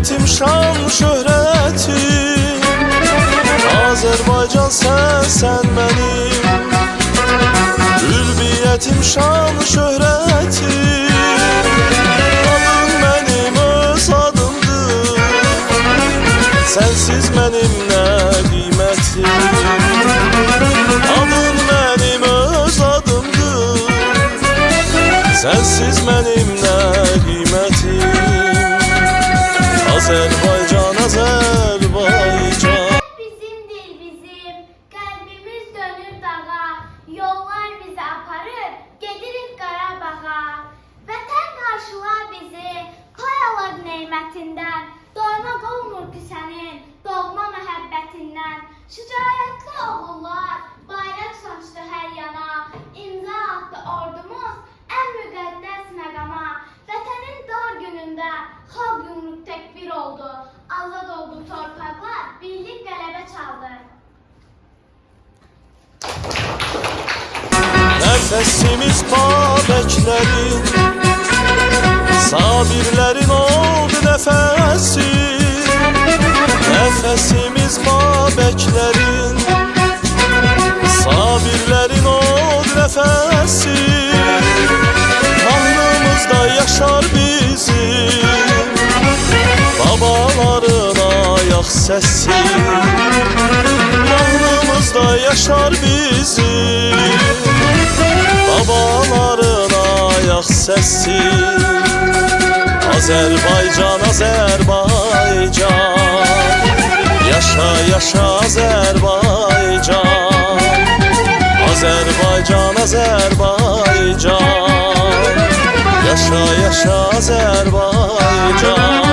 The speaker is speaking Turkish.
Hürriyetim, şan, şöhretim, Azerbaycan sen benim. Hürriyetim, şan, şöhretim, adın benim öz adımdır. Sensiz benim ne kıymetim. Adın benim öz adımdır. Sensiz benim ne kıymetim. Azerbaycan, Azerbaycan. Bizimdir bizim, kalbimiz dönür dağa, yollar bizi aparır, gedirik Qarabağa. Vətən qarşılar bizi, pay alır neymetinden, doymak olmur ki sənin, doğma məhəbbətindən. Şücaətli oğullar, bayraq saçdı hər yana, imza attı ordumuz, ən müqəddəs məqama. Vətənin dar günündə xalq yumruq təkbir oldu, azad oldu torpaqlar, birlik qələbə çaldı. Nefesimiz babeklerin, sabirlerin oldu nefesi. Nefesimiz babeklerin, sabirlerin oldu nefesi. Alnımızda yaşar bizim babaların ayak sesi. Alnımızda yaşar bizim babaların ayak sesi. Azerbaycan, Azerbaycan, yaşa yaşa Azerbaycan. Azerbaycan, Azerbaycan, yaşa yaşa Azerbaycan.